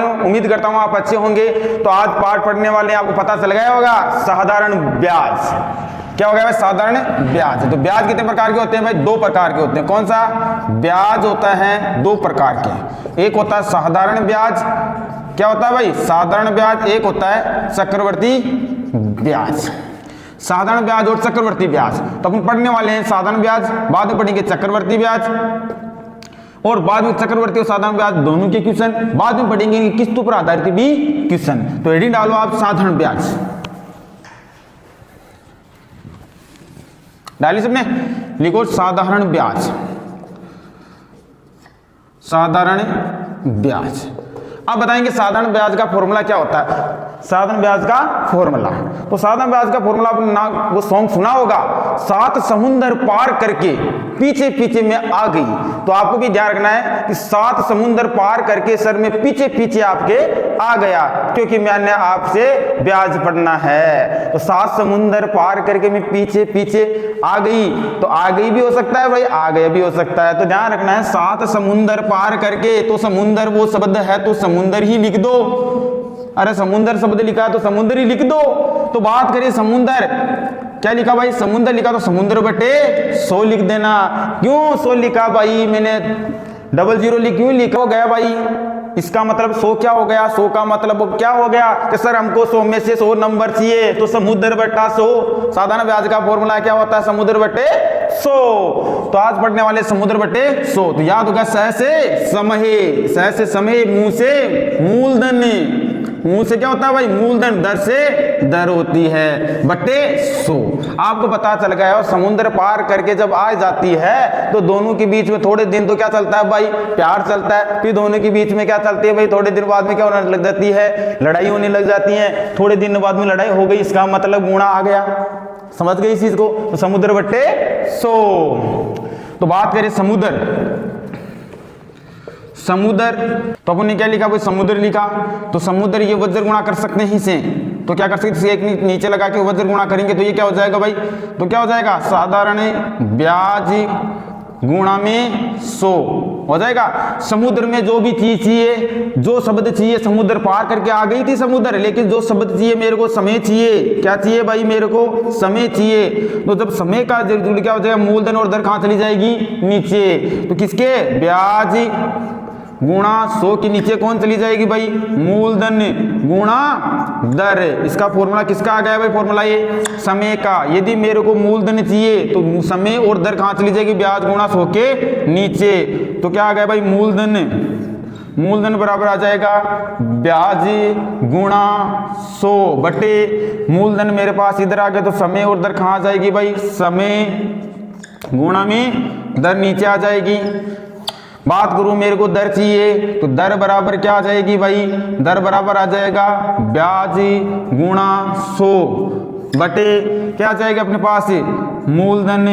उम्मीद करता हूं आप अच्छे होंगे। तो आज पाठ पढ़ने वाले हैं, आपको पता चल गया होगा साधारण ब्याज क्या हो गया भाई, साधारण ब्याज। तो ब्याज कितने प्रकार के होते हैं भाई, दो प्रकार के होते हैं। कौन सा ब्याज होता है, दो प्रकार के, एक होता है साधारण ब्याज, क्या होता है भाई साधारण ब्याज, एक होता है चक्रवर्ती ब्याज। साधारण ब्याज और चक्रवर्ती ब्याज तो अपन पढ़ने वाले हैं साधारण ब्याज, बाद में पढ़ेंगे चक्रवर्ती ब्याज, और बाद में चक्रवर्ती और साधारण ब्याज दोनों के क्वेश्चन, बाद में पढ़ेंगे किस्तों पर आधारित भी क्वेश्चन। तो हेडिंग डालो आप साधारण ब्याज, डालिए सबने, लिखो साधारण ब्याज, साधारण ब्याज। अब बताएंगे साधारण ब्याज का फॉर्मूला क्या होता है। साधारण ब्याज का फॉर्मूला, तो साधारण ब्याज का फॉर्मूला आपने ना वो सॉन्ग सुना होगा, सात समुंदर पार करके पीछे पीछे में आ गई। तो आपको भी ध्यान रखना है कि सात समुंदर पार करके सर में पीछे पीछे आपके आ गया, क्योंकि मैंने आपसे ब्याज पढ़ना है। तो सात समुंदर पार करके मैं पीछे पीछे आ गई, तो आ गई भी हो सकता है भाई, आ गया भी हो सकता है। तो ध्यान रखना है सात समुंदर पार करके, तो समुंदर वो शब्द है तो समुंदर ही लिख दो। अरे समुंदर शब्द लिखा है तो समुद्र ही लिख दो। तो बात करिए समुंदर, क्या लिखा भाई, समुंदर लिखा तो समुद्र बटे 100 लिख देना। क्यों 100 लिखा भाई, मैंने 00 क्यों लिखा हो गया भाई, इसका मतलब 100 क्या हो गया, 100 का मतलब क्या हो गया कि सर हमको 100 में से 100 नंबर चाहिए, तो समुद्र बटा 100। साधारण ब्याज का फॉर्मूला क्या होता है, समुद्र बटे 100। तो आज पढ़ने वाले समुद्र बटे 100। तो याद होगा सह से समहे, सह से समहे, मुंह से मूलधन, मुंह से क्या होता है भाई मूलधन, दर से दर होती है, बटे 100। आपको पता चल गया। और समुद्र पार करके जब आ जाती है तो दोनों के बीच में थोड़े दिन तो क्या चलता है भाई, प्यार चलता है। फिर दोनों के बीच में क्या चलती है भाई, थोड़े दिन बाद में क्या होने लग जाती है, लड़ाई होने लग जाती है। थोड़े दिन बाद में लड़ाई हो गई, इसका मतलब गुणा आ गया, समझ गए इस चीज को। तो समुद्र बटे 100। तो बात करें समुद्र, समुद्र तो अपन ने क्या लिखा भाई, समुद्र लिखा। तो समुद्र ये वज्र गुणा कर सकते हैं इसे, तो क्या कर सकते हैं, एक नीचे लगा के वज्र गुणा करेंगे तो ये क्या हो जाएगा भाई, तो क्या हो जाएगा साधारण ब्याज गुणा में 100 हो जाएगा। समुद्र में जो भी चीज चाहिए, जो शब्द चाहिए, समुद्र पार करके आ गई थी समुद्र, लेकिन जो शब्द चाहिए मेरे को समय चाहिए, क्या चाहिए भाई मेरे को समय चाहिए। तो जब समय का जरूर क्या हो जाएगा, मूलधन और दर कहां चली जाएगी, नीचे। तो किसके, ब्याज गुणा 100 के नीचे कौन चली जाएगी भाई, मूलधन गुणा दर। इसका फॉर्मूला किसका आ गया भाई, फॉर्मूला ये समय का। यदि मेरे को मूलधन चाहिए तो समय और दर कहां चली जाएगी, ब्याज गुणा 100 के नीचे। तो क्या आ गया भाई, मूलधन, मूलधन बराबर आ जाएगा ब्याज गुणा 100 बटे मूलधन मेरे पास इधर आ गया, तो समय और दर कहां आ जाएगी भाई, समय गुणा में दर नीचे आ जाएगी। बात करूं मेरे को दर चाहिए, तो दर बराबर क्या आ जाएगी भाई, दर बराबर आ जाएगा ब्याज गुणा 100 बटे क्या आ जाएगा अपने पास, मूलधन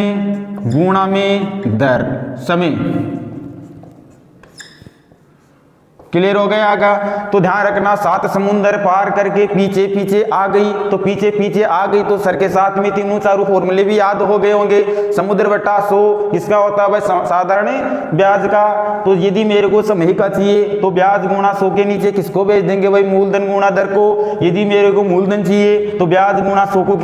गुणा में दर समय। क्लियर हो गया आगा। तो ध्यान रखना, सात समुंदर पार करके पीछे पीछे आ गई, तो पीछे पीछे आ गई तो सर के साथ में तीनों चारों फॉर्मूले भी याद हो गए होंगे। समुद्र बटा 100 किसका होता है भाई, साधारण ब्याज का। तो यदि मेरे को समय का चाहिए तो ब्याज गुणा 100 के नीचे किसको भेज देंगे भाई, मूलधन गुणा दर को। यदि मेरे को मूलधन चाहिए तो ब्याज गुणा 100 को,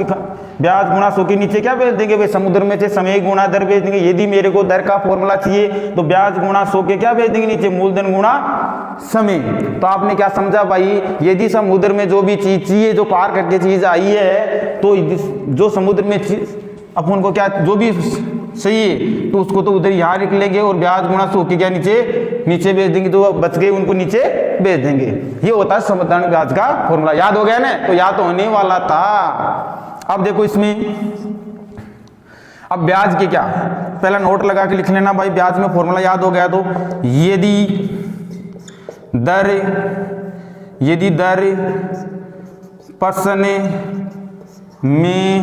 ब्याज गुणा 100 के नीचे क्या भेज देंगे भाई, समुद्र में से समय गुणा दर भेज देंगे। यदि मेरे को दर का फॉर्मूला चाहिए तो ब्याज गुणा 100 के क्या भेज देंगे नीचे, मूलधन गुणा समय। तो आपने क्या समझा भाई, यदि समुद्र में जो भी चीज चाहिए, जो पार करके चीज आई है, तो जो समुद्र में अपन को क्या जो भी चाहिए तो उसको तो उधर यहाँ लिख लेंगे, और ब्याज गुणा 100 के क्या नीचे भेज देंगे, तो बच गए उनको नीचे भेज देंगे। ये होता है साधारण ब्याज का फॉर्मूला। याद हो गया ना, तो याद तो होने वाला था। अब देखो इसमें, अब ब्याज के क्या, पहला नोट लगा के लिख लेना भाई, ब्याज में फॉर्मूला याद हो गया। तो यदि दर पर्सन में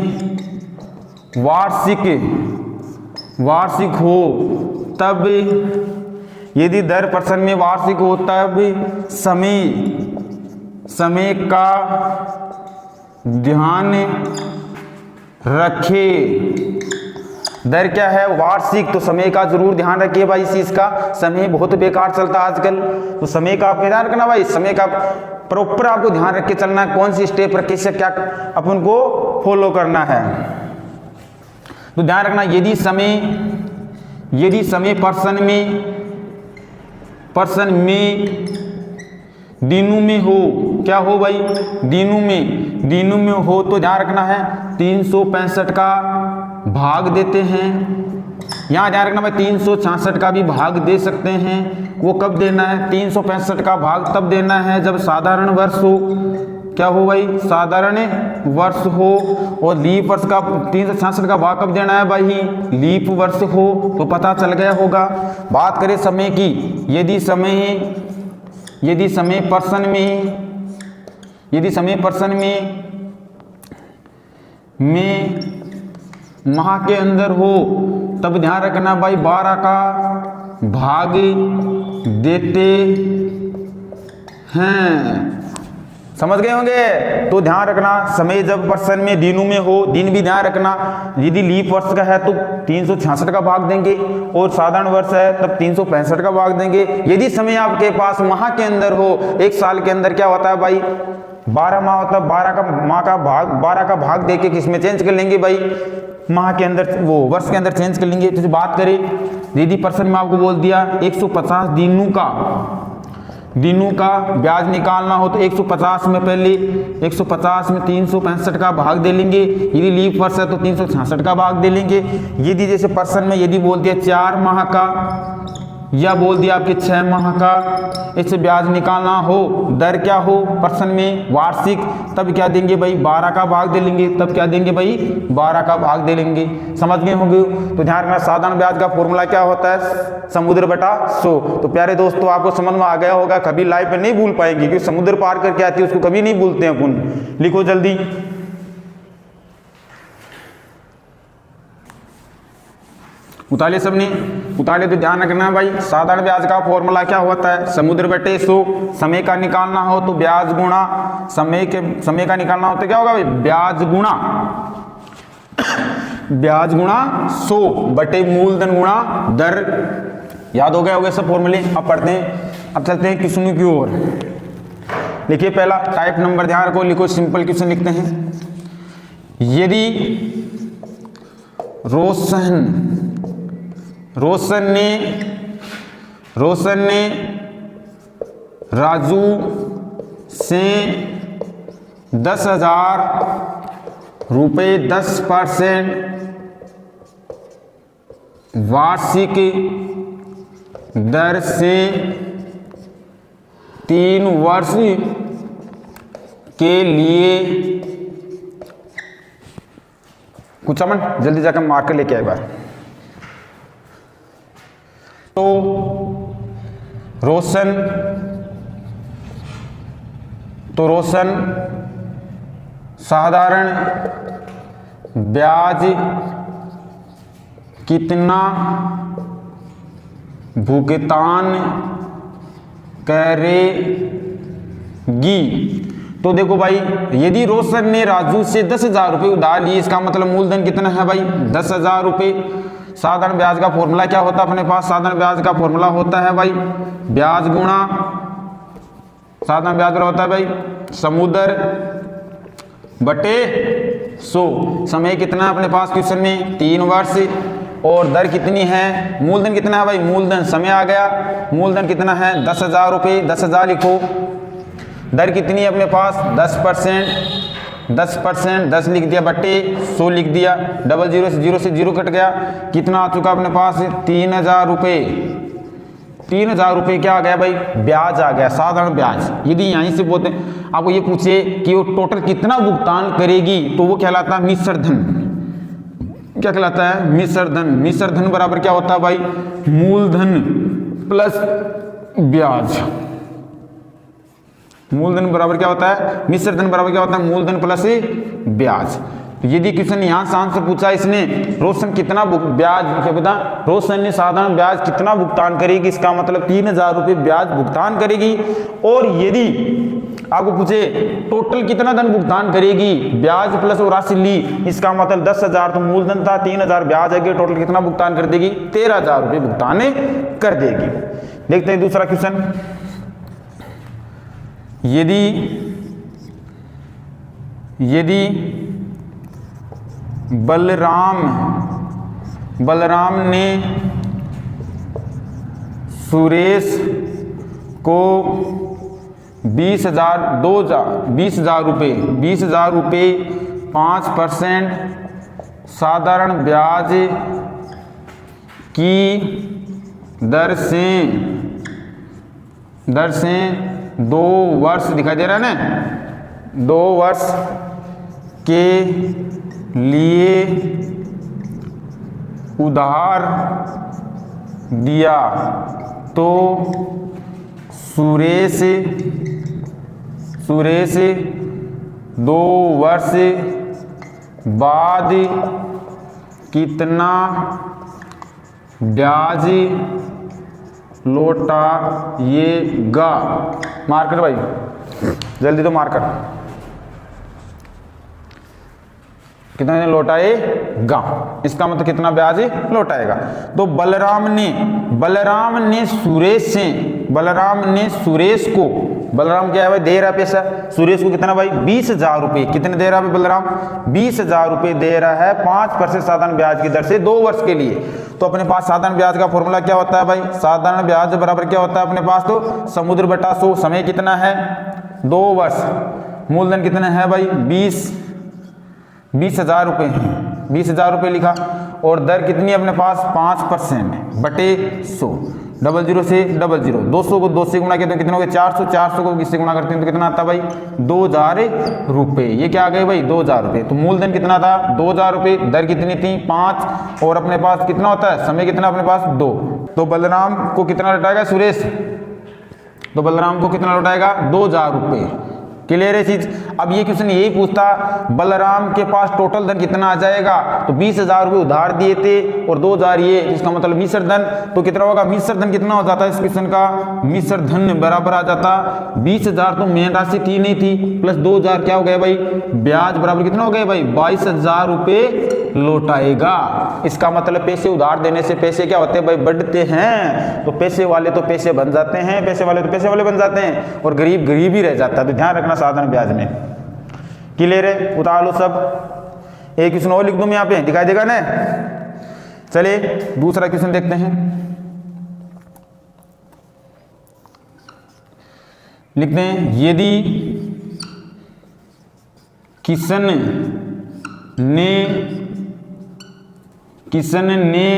वार्षिक हो, तब यदि दर पर्सन में वार्षिक हो तब समय का ध्यान रखे। दर क्या है, वार्षिक। तो समय का जरूर ध्यान रखिए भाई इस चीज का, समय बहुत बेकार चलता है आजकल, तो समय का आपको ध्यान रखना भाई, समय का प्रॉपर आपको ध्यान रख के चलना है, कौन सी स्टेप रख के क्या अपन को फॉलो करना है। तो ध्यान रखना, यदि समय पर्सन में दिनों में हो, क्या हो भाई, दिनों में हो, तो ध्यान रखना है 365 का भाग देते हैं। यहाँ ध्यान रखना भाई 366 का भी भाग दे सकते हैं। वो कब देना है, 365 का भाग तब देना है जब साधारण वर्ष हो। क्या हो भाई, साधारण वर्ष हो। और लीप वर्ष का 366 का भाग कब देना है भाई, लीप वर्ष हो। तो पता चल गया होगा। बात करें समय की, यदि समय पर्सन में माह के अंदर हो, तब ध्यान रखना भाई 12 का भाग देते हैं। समझ गए होंगे। तो ध्यान रखना, समय जब पर्सन में दिनों में हो, दिन भी ध्यान रखना, यदि लीप वर्ष का है तो 366 का भाग देंगे, और साधारण वर्ष है तब 365 का भाग देंगे। यदि समय आपके पास माह के अंदर हो, एक साल के अंदर क्या होता है भाई, 12 माह होता है, 12 का भाग देके किसमें चेंज कर लेंगे भाई, माह के अंदर, वो वर्ष के अंदर चेंज कर लेंगे। तो बात करें, यदि पर्सन में आपको बोल दिया 150 दिनों का ब्याज निकालना हो, तो 150 में पहले 150 में 365 का भाग दे लेंगे। यदि लीप वर्ष है तो 366 का भाग दे लेंगे। यदि जैसे पर्सन में यदि बोल दिया 4 माह का, या बोल दिया आपके 6 माह का, इससे ब्याज निकालना हो, दर क्या हो पर्सन में, वार्षिक, तब क्या देंगे भाई, 12 का भाग दे लेंगे। तब क्या देंगे भाई, 12 का भाग दे लेंगे। समझ गए होंगे। तो ध्यान रखना, साधारण ब्याज का फॉर्मूला क्या होता है, समुद्र बटा 100। तो प्यारे दोस्तों आपको समझ में आ गया होगा। कभी लाइफ में नहीं भूल पाएंगे, क्योंकि समुद्र पार करके आती है, उसको कभी नहीं भूलते हैं अपन। लिखो जल्दी। उतारे सबने, उतारे। तो ध्यान रखना भाई, साधारण ब्याज का फॉर्मूला क्या होता है, समुद्र बटे 100। समय का निकालना हो तो ब्याज गुणा समय का निकालना हो तो क्या होगा भाई, ब्याज गुणा 100 बटे मूलधन गुणा दर। याद हो गया होगा सब फॉर्मूले। अब पढ़ते हैं, अब चलते हैं क्वेश्चन की ओर। लिखिए पहला टाइप नंबर, ध्यान रखो, लिखो, सिंपल क्वेश्चन लिखते हैं। यदि रोशन ने राजू से 10,000 रुपये 10% वार्षिक दर से 3 वर्ष के लिए, कुछ अमन जल्दी जाकर मार्कर लेके आए बार। तो रोशन साधारण ब्याज कितना भुगतान करेगी। तो देखो भाई, यदि रोशन ने राजू से 10,000 रुपये उधार लिए, इसका मतलब मूलधन कितना है भाई, 10,000 रुपये। साधारण ब्याज का फॉर्मूला क्या होता है अपने पास, साधारण ब्याज का फॉर्मूला होता है भाई ब्याज गुणा, साधारण ब्याज होता है भाई समुद्र बटे 100। समय कितना अपने पास क्वेश्चन में, 3 वर्ष। और दर कितनी है, मूलधन कितना है भाई, मूलधन समय आ गया, मूलधन कितना है 10,000 रुपये, 10,000 लिखो। दर कितनी है अपने पास 10%, 10 लिख दिया बटे 100 लिख दिया, 00 से 0 कट गया, कितना आ चुका अपने पास 3,000 रुपये। 3,000 रुपये क्या आ गया भाई, ब्याज आ गया, साधारण ब्याज। यदि यहीं से बोलते आपको ये पूछे कि वो टोटल कितना भुगतान करेगी, तो वो कहलाता है मिश्र धन। क्या कहलाता है, मिश्र धन। मिश्र धन बराबर क्या होता है भाई, मूलधन प्लस ब्याज। मूलधन बराबर क्या होता है, मिश्र धन बराबर क्या होता है, मूलधन प्लस ब्याज। तो यदि क्वेश्चन यहां से आंसर पूछा इसने, रोशन कितना ब्याज, क्या बता, रोशन ने साधारण ब्याज कितना भुगतान करेगी, इसका मतलब 3,000 रुपये ब्याज भुगतान करेगी। और यदि आपको पूछे टोटल कितना धन भुगतान करेगी, ब्याज प्लस वो राशि ली, इसका मतलब 10,000 तो मूलधन था, 3,000 ब्याज है, टोटल कितना भुगतान कर देगी, 13,000 रुपये भुगतान कर देगी। देखते हैं दूसरा क्वेश्चन। यदि बलराम ने सुरेश को 20,000 रुपये 5% साधारण ब्याज की दर से 2 वर्ष दिखाई दे रहा है ना, 2 वर्ष के लिए उधार दिया तो सुरेश 2 वर्ष बाद कितना ब्याज लौटाएगा। मार्कर भाई जल्दी तो मार्कर, कितना लौटाएगा, इसका मतलब कितना ब्याज लौटाएगा। तो बलराम ने सुरेश को, बलराम क्या है भाई, दे रहा पैसा सुरेश को कितना भाई, 20,000 रुपये। कितने दे रहा है बलराम, 20,000 रुपये दे रहा है 5% साधारण ब्याज की दर से 2 वर्ष के लिए। तो अपने पास साधारण ब्याज का फॉर्मूला क्या होता है भाई, साधारण ब्याज बराबर क्या होता है अपने पास, तो समुद्र बटा 100, समय कितना है 2 वर्ष, मूलधन कितना है भाई 20,000 रुपये है, 20,000 रुपये लिखा, और दर कितनी है अपने पास 5% बटे 100, 00 से 00, 200 को 2 से गुणा करते हैं कितना हो गया 400, 400 को किससे गुणा करते हैं तो कितना आता है भाई 2,000 रुपये। ये क्या आ गए भाई 2,000 रुपये। तो मूलधन कितना था 2,000 रुपये, दर कितनी थी 5, और अपने पास कितना होता है समय कितना अपने पास 2। तो बलराम को कितना लौटाएगा सुरेश, तो बलराम को कितना लौटाएगा 2,000 रुपये। क्लियर है चीज। अब ये क्वेश्चन यही पूछता बलराम के पास टोटल धन कितना आ जाएगा, तो 20,000 रुपये उधार दिए थे और 2,000 ये, इसका मतलब मिश्र धन, तो कितना होगा मिश्र धन कितना हो जाता है इस क्वेश्चन का, मिश्र धन बराबर आ जाता 20,000 तो मेन राशि थी नहीं थी, प्लस 2,000 क्या हो गया भाई ब्याज, बराबर कितना हो गया भाई 22,000 रुपये लौटाएगा। इसका मतलब पैसे उधार देने से पैसे क्या होते हैं भाई बढ़ते हैं, तो पैसे वाले तो पैसे बन जाते हैं, पैसे वाले तो पैसे वाले बन जाते हैं, और गरीब गरीब ही रह जाता है। तो ध्यान रखना साधारण ब्याज में। क्लियर है, उतार लो सब। एक क्वेश्चन और लिख दूं मैं यहाँ पे, दिखाई देगा ना। चलिए दूसरा क्वेश्चन देखते हैं। लिखते हैं यदि किशन ने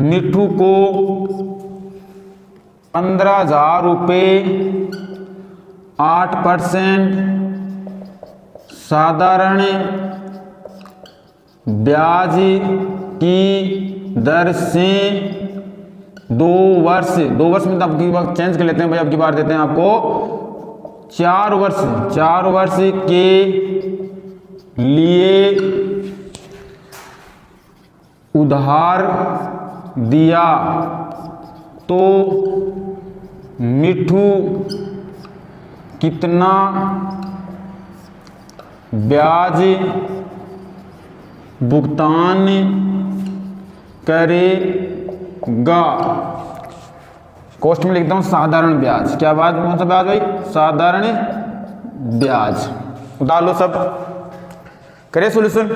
मिट्ठू को 15,000 रुपये 8% साधारण ब्याज की दर से 2 वर्ष में, अब की बार चेंज कर लेते हैं भाई, अब की बार देते हैं आपको 4 वर्ष के लिए उधार दिया तो मिट्ठू कितना ब्याज भुगतान करेगा। कॉस्ट में लिखता हूं साधारण ब्याज, क्या बात कौन सा ब्याज भाई साधारण ब्याज। उतार लो सब, करे सोल्यूशन।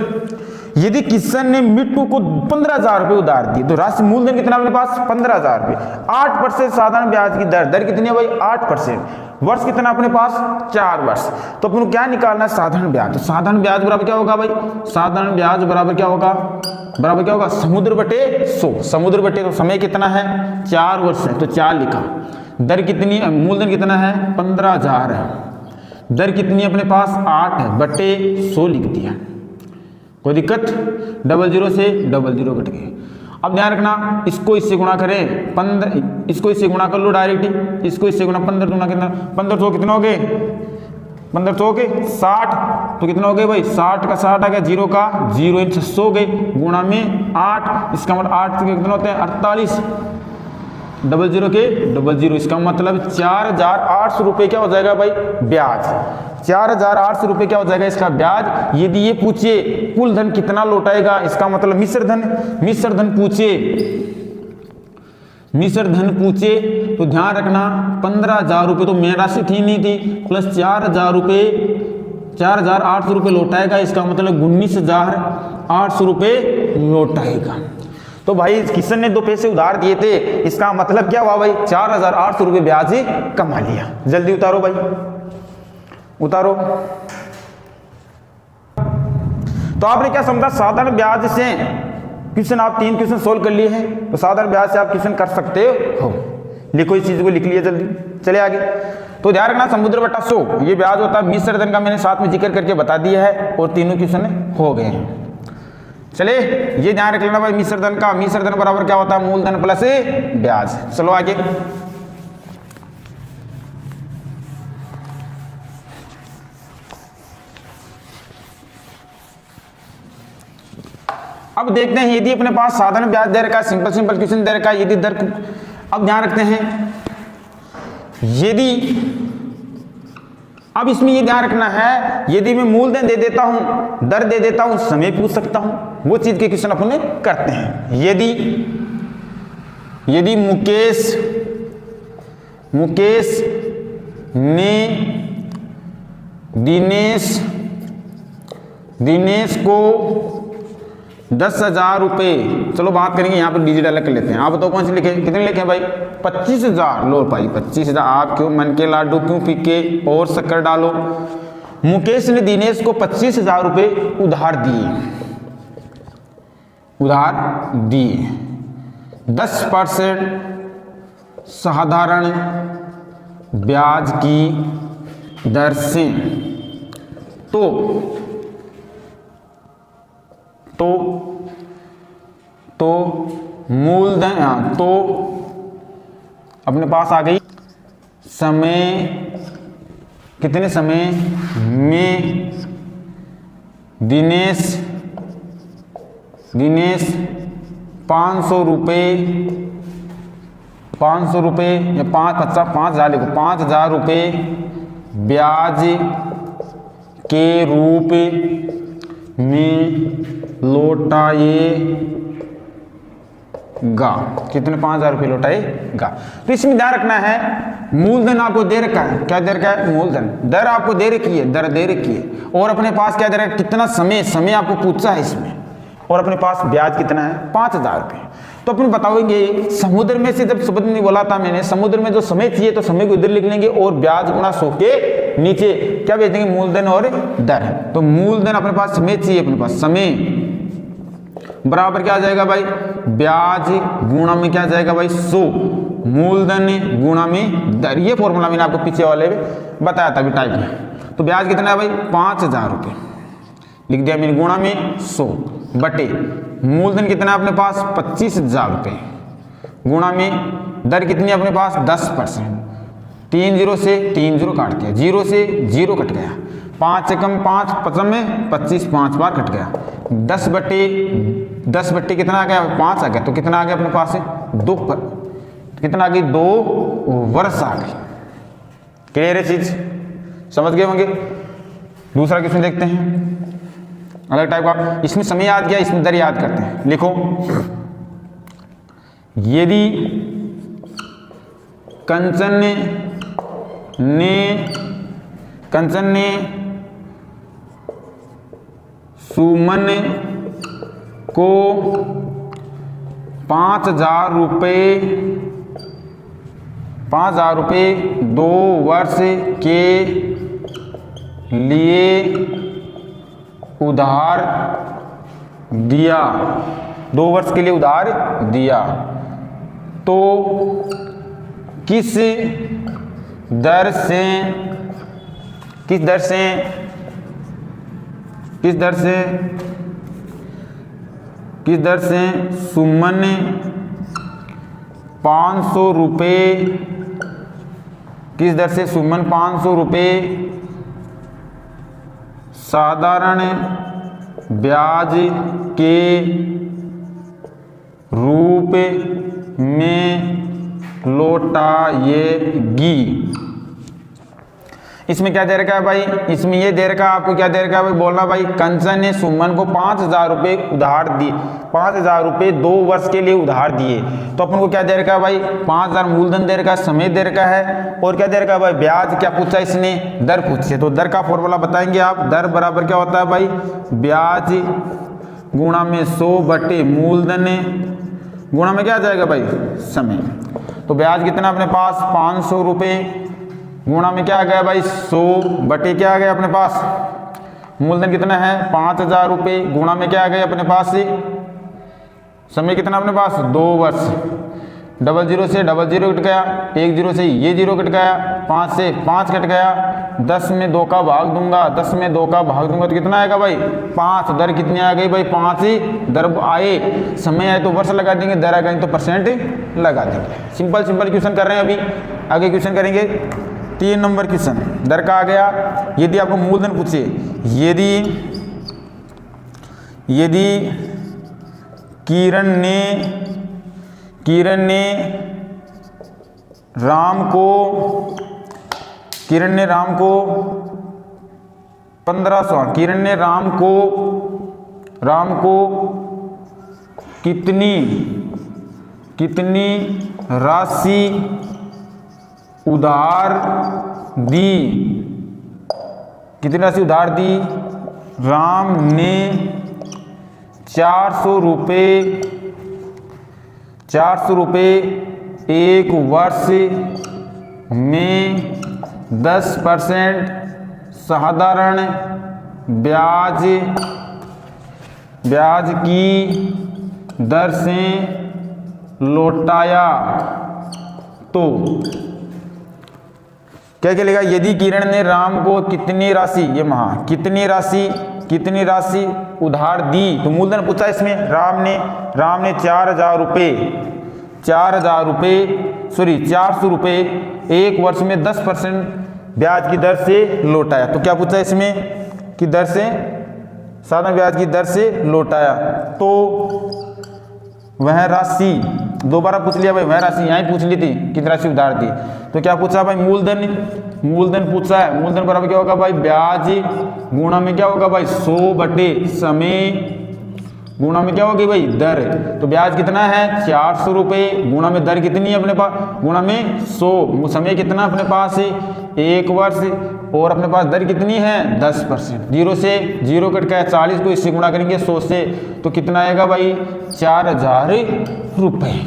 यदि किशन ने मिट्टू को 15,000 रुपये उधार दिए तो राशि मूलधन कितना अपने पास 15,000 रुपये, 8% साधारण ब्याज की दर कितनी है भाई 8%, वर्ष कितना अपने पास 4 वर्ष। तो अपन को क्या निकालना है साधारण ब्याज। तो साधारण ब्याज बराबर क्या होगा भाई, साधारण ब्याज बराबर क्या होगा समुद्र बटे 100, समुद्र बटे, तो समय कितना है 4 वर्ष है तो 4 लिखा, दर कितनी है मूलधन कितना है 15,000 है, दर कितनी अपने पास 8 है बटे 100 लिख दिया। कोई दिक्कत, 00 से 00 घट गए। अब ध्यान रखना इसको इससे गुणा करें 15, इसको इससे गुणा कर लो डायरेक्ट, इसको इससे गुणा 15 गुणा कितना 15 कितना हो गए 15 के 60, तो कितना हो गए भाई 60 का 60 आ गया, 0 का 0 इन 600 हो गए, गुणा में 8, इसका मतलब 8 कितना होते हैं 48, 00 के 00, इसका मतलब 4800 रुपये क्या हो जाएगा भाई ब्याज। 4800 रुपये क्या हो जाएगा इसका ब्याज। यदि ये पूछे कुल धन कितना लौटाएगा, इसका मतलब मिश्र धन पूछे तो ध्यान रखना 15,000 रुपये तो मेन राशि थी नहीं थी, प्लस 4800 रुपये लौटाएगा, इसका मतलब 19,800 रुपये लौटाएगा। तो भाई किशन ने 2 पैसे उधार दिए थे, इसका मतलब क्या हुआ भाई 4800 रुपये ब्याज कमा लिया। जल्दी उतारो भाई, उतारो। तो आपने क्या समझा, साधारण ब्याज से क्वेश्चन आप 3 क्वेश्चन सोल्व कर लिए हैं, तो साधारण ब्याज से आप क्वेश्चन कर सकते हो। लिखो इस चीज को, लिख लिया जल्दी, चले आगे। तो ध्यान रखना समुद्र बटा 100 ये ब्याज होता है। मिश्र धन का मैंने साथ में जिक्र करके बता दिया है और तीनों क्वेश्चन हो गए हैं। चले ये ध्यान रख लेना भाई, मिश्र धन बराबर क्या होता है, मूलधन प्लस ब्याज। चलो आगे। अब देखते हैं, यदि अपने पास साधारण ब्याज दे रखा है, सिंपल क्वेश्चन दे रखा है, यदि दर, अब ध्यान रखते हैं, यदि अब इसमें ये ध्यान रखना है, यदि मैं मूलधन दे देता हूं, दर दे देता हूं, समय पूछ सकता हूं, वो चीज के क्वेश्चन अपने करते हैं। यदि मुकेश ने दिनेश को 10,000 रुपये, चलो बात करेंगे यहाँ पर डिजिट अलग कर लेते हैं। आप बताओ कौन से लिखे, कितने लिखे भाई 25,000। लो भाई 25,000, आप क्यों मन के लाडू क्यों पीके और शक्कर डालो। मुकेश ने दिनेश को 25,000 रुपये उधार दिए 10% साधारण ब्याज की दर से। तो मूलधन, तो अपने पास आ गई समय, कितने समय में दिनेश 500 रुपये या 5,000 लिखो, 5,000 रुपये ब्याज के रूप में लौटाएगा। कितने 5,000 रुपये लौटाएगा। तो इसमें ध्यान रखना है, मूलधन आपको दे रखा है, क्या दे रखा है मूलधन, दर आपको दे रखी है, दर दे रखी है, और अपने पास क्या दे रखा है, कितना समय आपको पूछा है इसमें, और अपने पास ब्याज कितना है 5,000 रुपये। तो अपन बताओगे समुद्र में से, जब शब्द नहीं बोला था मैंने, समुद्र में जो समय चाहिए तो समय को इधर लिख लेंगे और ब्याज गुणा 100 के नीचे क्या भेज देंगे, मूलधन और दर। तो मूलधन अपने पास समय चाहिए, अपने पास समय बराबर क्या आ जाएगा भाई, ब्याज गुणा में क्या आ जाएगा भाई 100, मूलधन गुणा में दर। ये फॉर्मूला मैंने आपको पीछे वाले में बताया था अभी टाइप में। तो ब्याज कितना है भाई 5,000 रुपये लिख दिया मैंने, गुणा में 100 बटे मूलधन कितना है अपने पास 25,000 रुपये, गुणा में दर कितनी है अपने पास 10%। 3 0 से 3 0 काट दिया, 0 से 0 कट गया, 5 से कम 5 5 में 25, 5 बार कट गया, 10 बट्टे कितना आ गया 5 आ गया। तो कितना आ गया अपने पास 2 कितना आ गई 2 वर्ष आ गई। क्लियर है चीज, समझ गए होंगे। दूसरा क्वेश्चन देखते हैं अलग टाइप का। इसमें समय याद किया, इसमें दर याद करते हैं। लिखो, यदि कंचन ने सुमन को 5,000 रुपये 2 वर्ष के लिए उधार दिया, 2 वर्ष के लिए उधार दिया, तो किस दर से सुमन 500 रुपये साधारण ब्याज के रूप में लौटाएगी। इसमें क्या दे रखा है भाई, इसमें ये दे रखा है आपको, क्या दे रखा है भाई, बोलना भाई कंचन ने सुमन को 5,000 रुपये उधार दिए, 5,000 रुपये 2 वर्ष के लिए उधार दिए। तो अपन को क्या दे रखा है भाई, 5,000 मूलधन दे रखा है, समय दे रखा है, और क्या दे रखा है भाई, ब्याज क्या पूछा इसने, दर पूछी है। तो दर का फॉर्मूला बताएंगे आप, दर बराबर क्या होता है भाई, ब्याज गुणा में 100 बटे मूलधन गुणा में क्या आ जाएगा भाई, समय। तो ब्याज कितना अपने पास 500 रुपये गुणा में क्या आ गया भाई 100 बटे क्या आ गया अपने पास, मूलधन कितना है 5,000 रुपये गुणा में क्या आ गया अपने पास से, समय कितना अपने पास 2 वर्ष। 00 से 00 कट गया, 10 से ये 0 कट गया, 5 से 5 कट गया, 10 में 2 का भाग दूंगा, 10 में 2 का भाग दूंगा तो कितना आएगा भाई 5। दर कितनी आ गई भाई 5 ही, दर आए समय आए तो वर्ष लगा देंगे, दर आ गई तो परसेंट लगा देंगे। सिंपल सिंपल क्वेश्चन कर रहे हैं अभी, आगे क्वेश्चन करेंगे 3 नंबर क्वेश्चन। दर का आ गया, यदि आपको मूलधन पूछे, यदि किरण ने राम को 1500, किरण ने राम को कितनी राशि उधार दी, कितनी राशि उधार दी, राम ने 400 रुपये 1 वर्ष में 10% साधारण ब्याज की दर से लौटाया। तो क्या लिखा, यदि किरण ने राम को कितनी राशि, ये महा कितनी राशि उधार दी, तो मूलधन पूछा इसमें, राम ने 4,000 रुपये 400 रुपये 1 वर्ष में 10% ब्याज की दर से लौटाया। तो क्या पूछा इसमें कि दर से, साधारण ब्याज की दर से लौटाया। तो वह राशि दोबारा पूछ लिया भाई, वह राशि यहाँ पूछ ली थी कितनी राशि उधार दी। तो क्या पूछा भाई, मूलधन पूछा है, मूलधन बराबर क्या होगा भाई, ब्याज गुणा में क्या होगा भाई 100 बटे समय गुणा में क्या होगी भाई दर। तो ब्याज कितना है 400 रुपये गुणा में दर कितनी है अपने पास, गुणा में 100, समय कितना अपने पास है 1 वर्ष, और अपने पास दर कितनी है 10%। 0 से 0 कट गया, 40 को इससे गुणा करेंगे 100 से, तो कितना आएगा भाई 4,000 रुपये।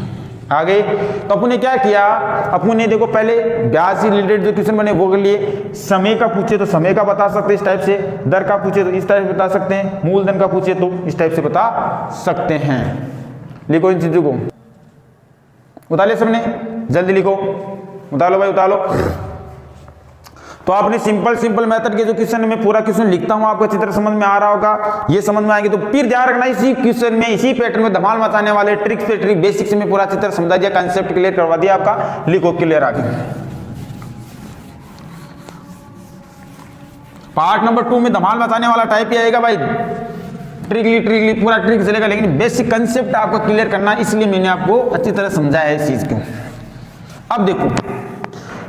आगे तो अपन ने क्या किया, अपन ने देखो पहले ब्याज से रिलेटेड जो क्वेश्चन बने वो कर लिए, समय का पूछे तो समय का बता सकते हैं इस टाइप से, दर का पूछे तो इस टाइप से बता सकते हैं, मूलधन का पूछे तो इस टाइप से बता सकते हैं। लिखो इन चीजों को, उतार सबने, जल्दी लिखो, उतारो भाई उतारो। तो आपने सिंपल मेथड के जो क्वेश्चन में पूरा क्वेश्चन लिखता हूं, आपको अच्छी तरह समझ में आ रहा होगा, ये समझ में आएंगे। तो फिर ध्यान रखना इसी क्वेश्चन में, इसी पैटर्न में धमाल मचाने वाले ट्रिक्स पे ट्रिक, बेसिक्स में पूरा अच्छी तरह समझा दिया, कंसेप्ट क्लियर करवा दिया आपका। लिखो क्लियर आगे। पार्ट नंबर 2 में धमाल मचाने वाला टाइप ही आएगा भाई, ट्रिकली पूरा ट्रिक चलेगा, लेकिन बेसिक कंसेप्ट आपको क्लियर करना, इसलिए मैंने आपको अच्छी तरह समझाया है इस चीज को। अब देखो,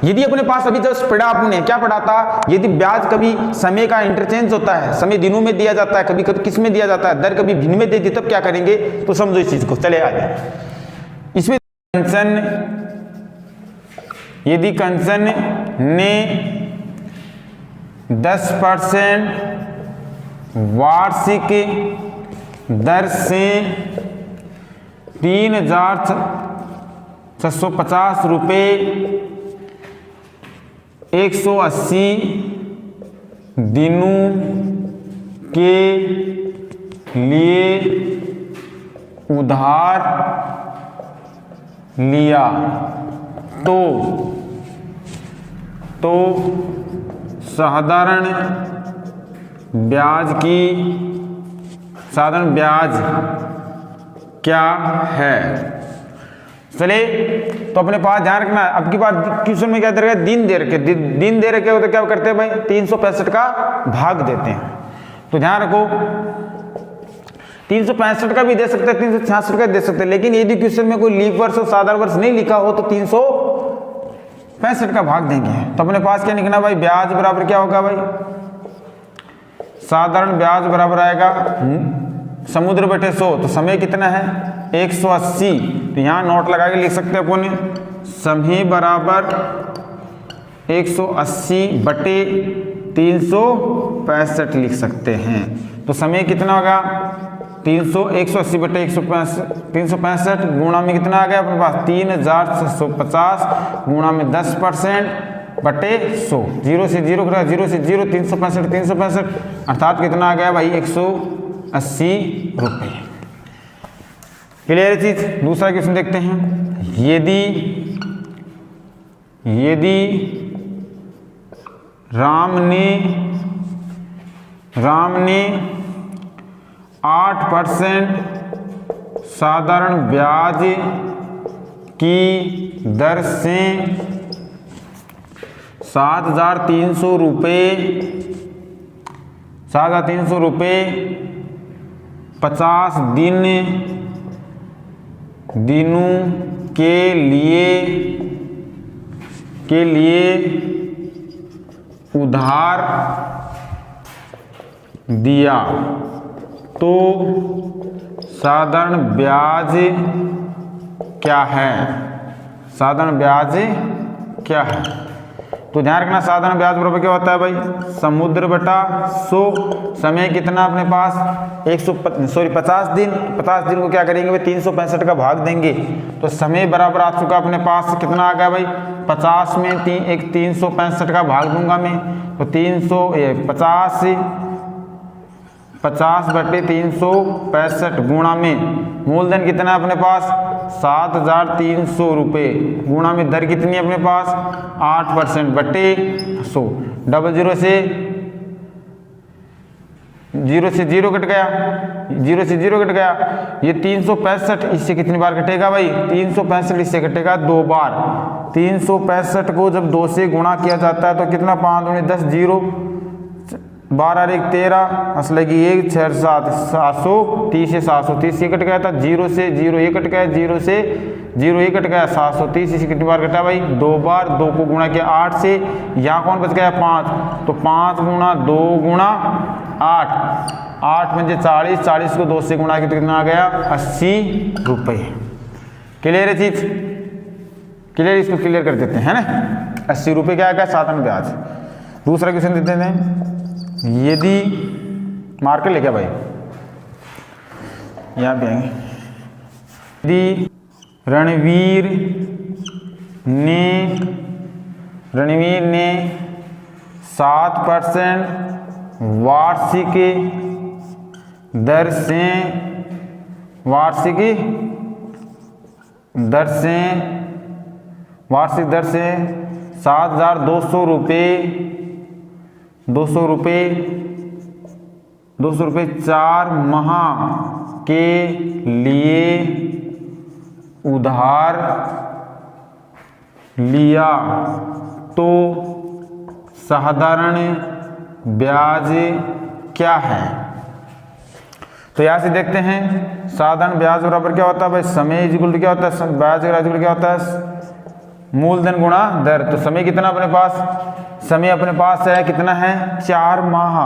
यदि अपने पास अभी जब पढ़ा, आपने क्या पढ़ा था, यदि ब्याज कभी समय का इंटरचेंज होता है, समय दिनों में दिया जाता है, कभी कभी किस में दिया जाता है, दर कभी भिन्न में दे दी, तब क्या करेंगे, तो समझो इस चीज को। चले आगे, इसमें यदि कंचन ने 10% वार्षिक दर से 3,650 रुपये 180 दिनों के लिए उधार लिया, तो साधारण ब्याज क्या है। चले, तो अपने पास ध्यान रखना, अब की बात क्वेश्चन में क्या दे रखा है, दिन दे रखे, दिन दे रखे हो तो क्या करते हैं भाई 365 का भाग देते हैं। तो ध्यान रखो, 365 का भी दे सकते हैं, 366 का दे सकते हैं, लेकिन यदि क्वेश्चन में कोई लीप वर्ष और साधारण वर्ष नहीं लिखा हो तो 365 का भाग देंगे। तो अपने पास क्या लिखना भाई, ब्याज बराबर क्या होगा भाई, साधारण ब्याज बराबर आएगा समुद्र बटे 100, तो समय कितना है 180। तो यहाँ नोट लगा के लिख सकते हैं अपन, समय बराबर 180 बटे 365 लिख सकते हैं। तो समय कितना होगा 180 बटे 365 गुणा में कितना आ गया अपने पास 3650 गुणा में 10% बटे 100, 0 से 0 0 से 0 365 अर्थात कितना आ गया भाई 180 रुपये। क्लियर है चीज। दूसरा क्वेश्चन देखते हैं, यदि राम ने 8% साधारण ब्याज की दर से 7,300 रुपये 50 दिनों के लिए उधार दिया तो साधारण ब्याज क्या है, साधारण ब्याज क्या है। तो ध्यान रखना साधारण ब्याज बराबर क्या होता है भाई, समुद्र बटा 100, समय कितना अपने पास 50 दिन, 50 दिन को क्या करेंगे भाई 365 का भाग देंगे। तो समय बराबर आ चुका अपने पास कितना आ गया भाई 50 में 365 का भाग दूंगा मैं, तो 50 बटे 365 गुणा में मूलधन कितना है अपने पास 7,300 रुपये गुणा में दर कितनी है अपने पास 8% बटे 100, 00 से 0 कट गया, 0 से 0 कट गया। ये 365 इससे कितनी बार कटेगा भाई 365 इससे कटेगा 2 बार। 365 को जब 2 से गुणा किया जाता है तो कितना 5 दूनी 10, 0 12 1 13 असल की 1 6 7 730 से 730 ये कट गया था, 0 से 0 ये कट गया, 0 से 0 ये कट गया, 730 इसी कितनी बार कटा भाई 2 बार। 2 को गुणा किया 8 से, यहाँ कौन बच गया 5, तो 5 गुणा 2 गुणा 8, 8 पंजे 40, 40 को 2 से गुणा किया तो कितना आ गया 80 रुपये। क्लियर है चीज, क्लियर, इसको क्लियर कर देते हैं ना 80 रुपये क्या आ गया साधारण ब्याज। दूसरा क्वेश्चन देते हैं, यदि मार्कर ले क्या भाई यहाँ पे आएंगे, यदि रणवीर ने 7% वार्षिक दर से 7,200 रुपये 4 माह के लिए उधार लिया तो साधारण ब्याज क्या है। तो यहां से देखते हैं साधारण ब्याज बराबर क्या होता है भाई, समय इक्वल क्या होता है, ब्याज इक्वल क्या होता है मूलधन गुणा दर। तो समय कितना अपने पास, समय अपने पास है कितना है 4 माह,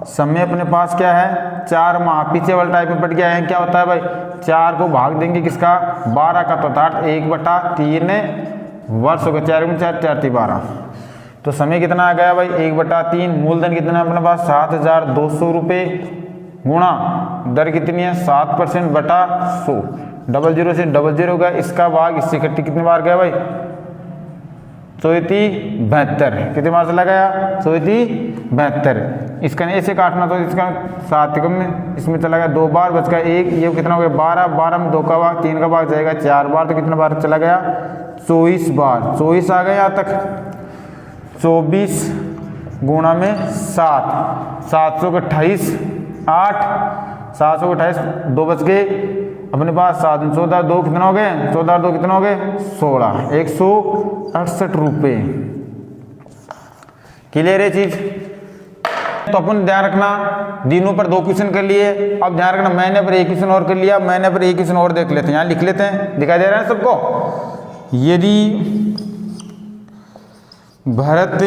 समय अपने पास क्या है 4 माह। पीछे वाला टाइप में पट गया है, क्या होता है भाई 4 को भाग देंगे किसका 12 का, तो 1/3 वर्ष होगा, 4 में 4 4 12। तो समय कितना आ गया भाई 1/3। मूलधन कितना है अपने पास 7,200 रुपये गुणा दर कितनी है 7% बटा 100, 00 से 00 गया, इसका भाग इससे इकट्ठी कितनी बार गया भाई 74, कितने बार चला गया 74। इसका ऐसे काटना तो इसका 7 में इसमें चला गया 2 बार, बच गया 1, ये कितना हो गया 12, 12 में 2 का भाग 3 का भाग जाएगा 4 बार, तो कितना बार चला गया 24 बार। 24 आ गया यहाँ तक, 24 गुणा में 7, 728 8, 728 2 बच गए अपने पास 7 14 2 कितना हो गए 14 2 कितना हो गए 16, 168 रुपये। क्लियर है चीज। तो अपन ध्यान रखना दिनों पर 2 क्वेश्चन कर लिए। अब ध्यान रखना महीने पर 1 क्वेश्चन और कर लिया, महीने पर 1 क्वेश्चन और देख लेते हैं। यहाँ लिख लेते हैं, दिखाई दे रहा है सबको। यदि भरत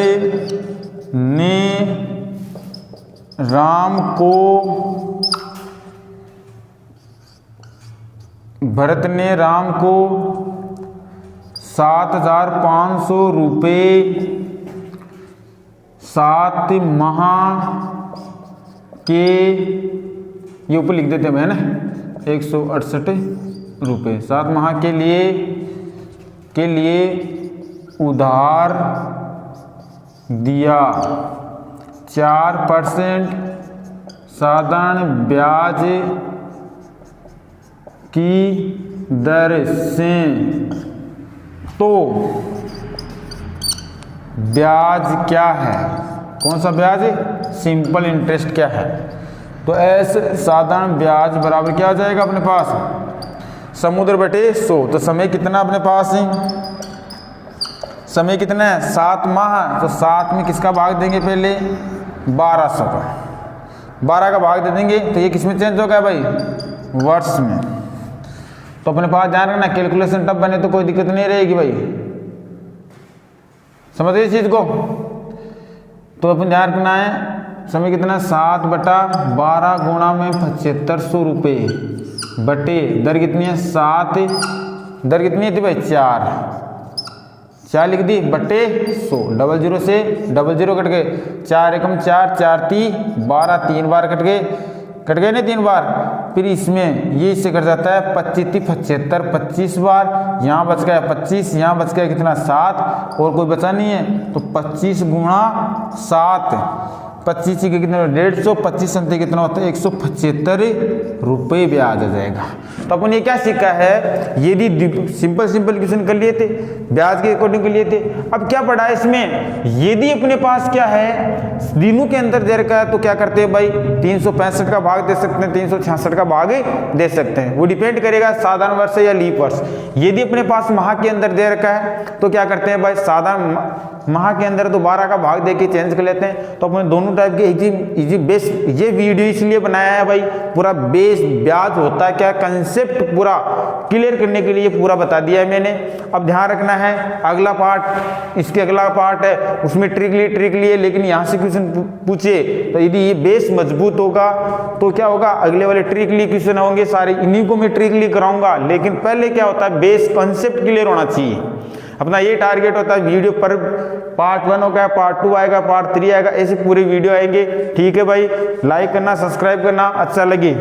ने राम को 7,500 रुपये 7 माह के, ये ऊपर लिख देते हैं ना, 168 रुपये 7 माह के लिए उधार दिया, 4% साधारण ब्याज की दर से। तो ब्याज क्या है, कौन सा ब्याज है, सिंपल इंटरेस्ट क्या है। तो ऐसे साधारण ब्याज बराबर क्या आ जाएगा अपने पास, समुद्र बटे 100। तो समय कितना अपने पास है, समय कितना है 7 माह। तो 7 में किसका भाग देंगे, पहले 1200 का, 12 का भाग दे देंगे। तो ये किस में चेंज हो गया भाई, वर्ष में। तो अपने पास ध्यान रखना कैलकुलेशन तब बने तो कोई दिक्कत नहीं रहेगी भाई, समझिए इस चीज को। तो अपन ध्यान रखना है समय कितना 7/12 गुणा में 7500 रुपये बटे दर कितनी है 7, दर कितनी थी भाई 4 लिख दी बटे 100, 00 से 00 कट गए, 4 एकम 4, 4 × 12, 3 बार कट गए नहीं 3 बार। फिर इसमें ये इससे कट जाता है 25 × 75, 25 बार, यहाँ बच गया 25, यहाँ बच गया कितना 7, और कोई बचा नहीं है। तो 25 × 7, 25 के कितना 150, 25 संते कितना होता है 175 रुपये ब्याज आ जाएगा। तो अपन ये क्या सीखा है, यदि सिंपल क्वेश्चन कर लिए थे, ब्याज के अकॉर्डिंग कर लिए थे। अब क्या पढ़ा है इसमें, यदि अपने पास क्या है दिनों के अंदर दे रखा है तो क्या करते हैं भाई 365 का भाग दे सकते हैं, 366 का भाग दे सकते हैं। वो डिपेंड करेगा साधारण वर्ष या लीप वर्ष। यदि अपने पास माह के अंदर दे रखा है तो क्या करते हैं भाई साधारण माह के अंदर तो 12 का भाग देके चेंज कर लेते हैं। तो अपने दोनों टाइप के इजी बेस, ये वीडियो इसलिए बनाया है भाई, पूरा बेस ब्याज होता है क्या, कंसेप्ट पूरा क्लियर करने के लिए पूरा बता दिया है मैंने। अब ध्यान रखना है अगला पार्ट, इसके अगला पार्ट है उसमें ट्रिक लिए, लेकिन यहाँ से क्वेश्चन पूछे तो यदि ये बेस मजबूत होगा तो क्या होगा, अगले वाले ट्रिकली क्वेश्चन होंगे सारे, इन्हीं को मैं ट्रिकली कराऊंगा। लेकिन पहले क्या होता है बेस कंसेप्ट क्लियर होना चाहिए। अपना ये टारगेट होता है वीडियो पर पार्ट 1 होगा, पार्ट 2 आएगा, पार्ट 3 आएगा, ऐसे पूरे वीडियो आएंगे। ठीक है भाई, लाइक करना, सब्सक्राइब करना, अच्छा लगे।